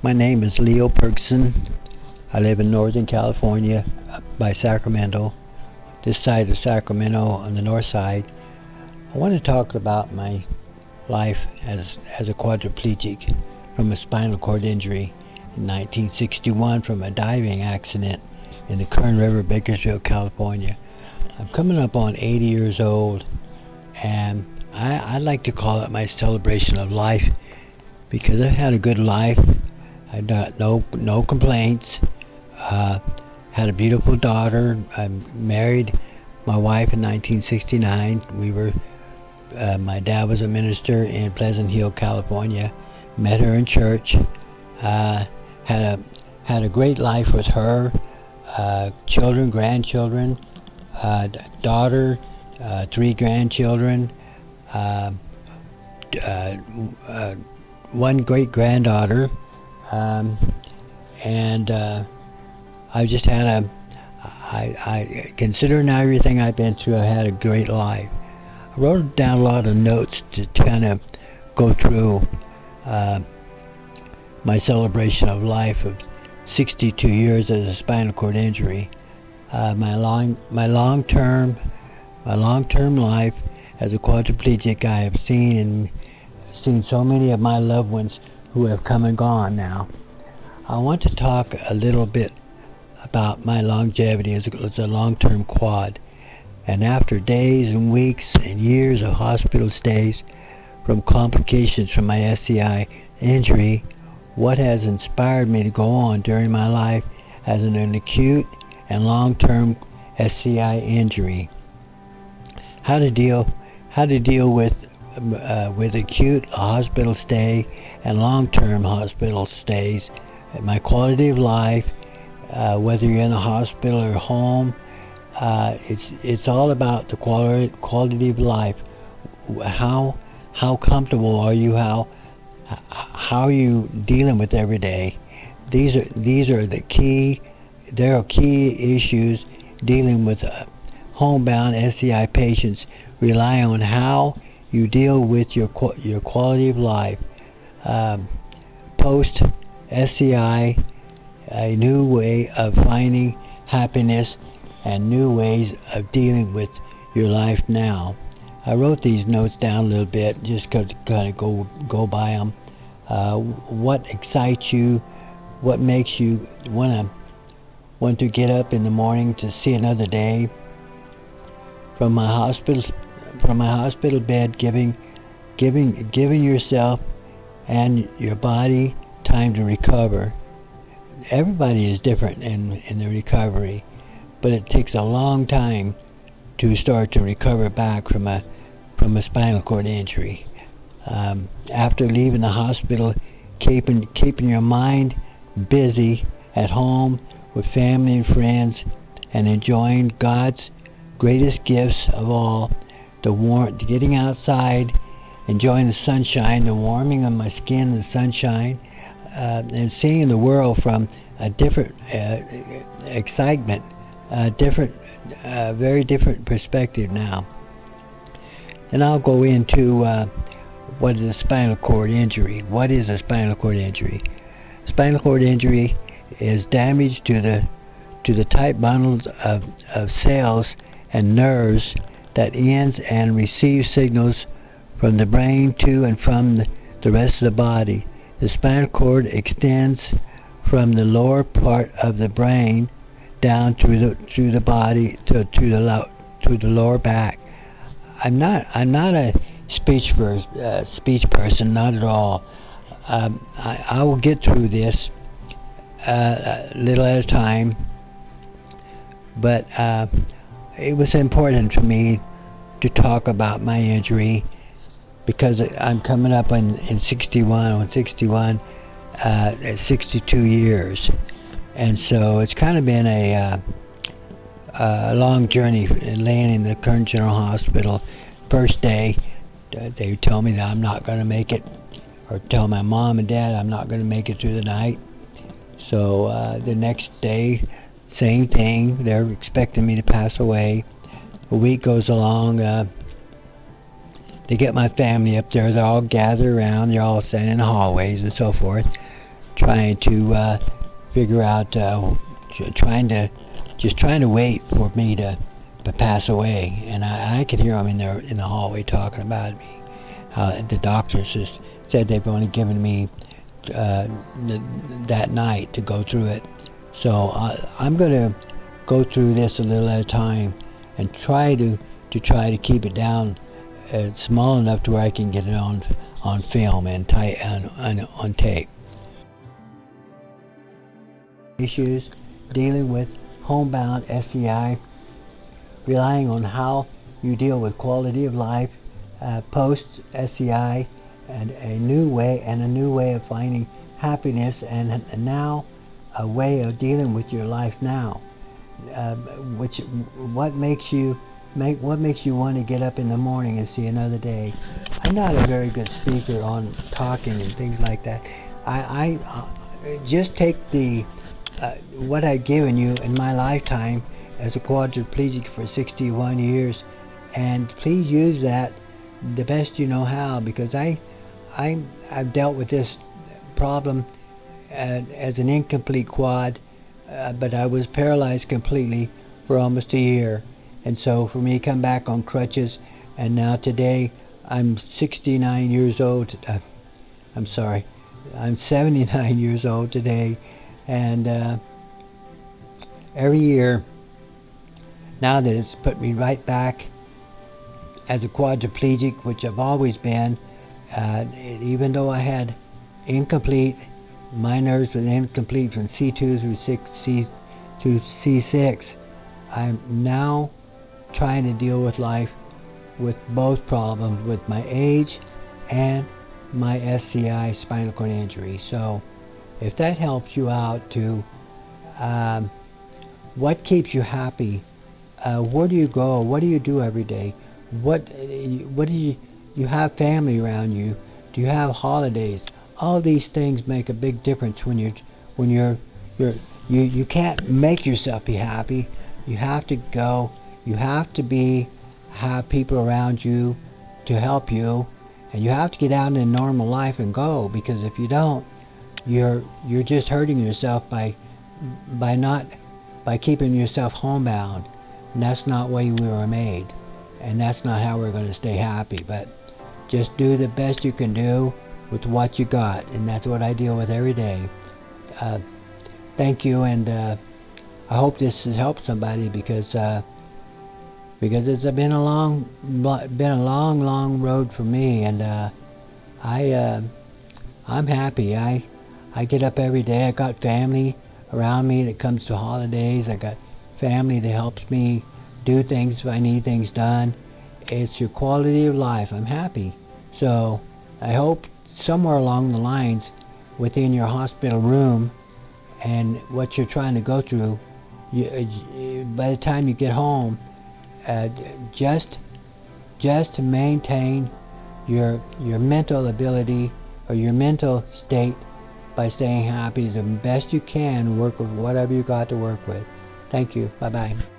My name is Leo Pergson. I live in Northern California by Sacramento, this side of Sacramento on the north side. I want to talk about my life as a quadriplegic from a spinal cord injury in 1961 from a diving accident in the Kern River, Bakersfield, California. I'm coming up on 80 years old, and I like to call it my celebration of life because I've had a good life. I've got no complaints. Had a beautiful daughter. I married my wife in 1969. My dad was a minister in Pleasant Hill, California. Met her in church. Had a great life with her. Children, grandchildren, daughter, 3 grandchildren, one great granddaughter, and I just had I consider now everything I've been through, I had a great life. I wrote down a lot of notes to kind of go through my celebration of life of 62 years as a spinal cord injury. My long-term life as a quadriplegic, I have seen so many of my loved ones who have come and gone now. I want to talk a little bit about my longevity as a long-term quad. And after days and weeks and years of hospital stays from complications from my SCI injury, what has inspired me to go on during my life as an acute and long-term SCI injury. How to deal with acute hospital stay and long-term hospital stays. My quality of life, whether you're in the hospital or home, it's all about the quality of life. How comfortable are you? How are you dealing with every day? These are the key. There are key issues dealing with homebound SCI patients. Rely on how you deal with your quality of life. Post SCI, a new way of finding happiness and new ways of dealing with your life now. I wrote these notes down a little bit just to kind of go by them. What excites you? What makes you want to get up in the morning to see another day? From my hospital bed, giving yourself and your body time to recover. Everybody is different in the recovery, but it takes a long time to start to recover back from a spinal cord injury. After leaving the hospital, keeping your mind busy at home with family and friends, and enjoying God's greatest gifts of all, getting outside, enjoying the sunshine, the warming of my skin, the sunshine, and seeing the world from a different excitement, very different perspective now. And I'll go into what is a spinal cord injury. What is a spinal cord injury? Spinal cord injury is damage to the tight bundles of cells and nerves that ends and receives signals from the brain to and from the rest of the body. The spinal cord extends from the lower part of the brain down through the body to the lower back. I'm not a speech person, not at all. I will get through this a little at a time, but it was important for me to talk about my injury because I'm coming up in 61 at 62 years, and so it's kind of been a long journey laying in the Kern General Hospital. First day, they told me that I'm not going to make it, or tell my mom and dad I'm not going to make it through the night. So the next day, same thing. They're expecting me to pass away. A week goes along. They get my family up there. They're all gathered around. They're all sitting in the hallways and so forth, trying to figure out, trying to wait for me to pass away. And I could hear them in the hallway talking about me. The doctors just said they've only given me that night to go through it. So I'm going to go through this a little at a time and try to keep it down small enough to where I can get it on film and on tape. Issues dealing with homebound SCI, relying on how you deal with quality of life post SCI, and a new way of finding happiness, and now a way of dealing with your life now. What makes you want to get up in the morning and see another day? I'm not a very good speaker on talking and things like that. I just take the what I've given you in my lifetime as a quadriplegic for 61 years, and please use that the best you know how, because I've dealt with this problem as an incomplete quad, but I was paralyzed completely for almost a year. And so for me to come back on crutches, and now today I'm 69 years old. I'm 79 years old today, and every year now that it's put me right back as a quadriplegic, which I've always been, even though I had incomplete, my nerves were incomplete from C2 through 6 to C6. I'm now trying to deal with life with both problems, with my age and my SCI, spinal cord injury. So if that helps you out to what keeps you happy, where do you go, what do you do every day, what do you have family around you, do you have holidays? All these things make a big difference when you can't make yourself be happy. You have to go, you have to have people around you to help you, and you have to get out in normal life and go, because if you don't, you're just hurting yourself by keeping yourself homebound, and that's not the way we were made, and that's not how we're going to stay happy. But just do the best you can do with what you got, and that's what I deal with every day. Thank you, and I hope this has helped somebody, because it's been a long road for me, and I'm happy. I get up every day. I got family around me that comes to holidays. I got family that helps me do things if I need things done. It's your quality of life. I'm happy. So I hope somewhere along the lines within your hospital room and what you're trying to go through, by the time you get home, just to maintain your mental ability or your mental state by staying happy the best you can. Work with whatever you got to work with. Thank you. Bye-bye.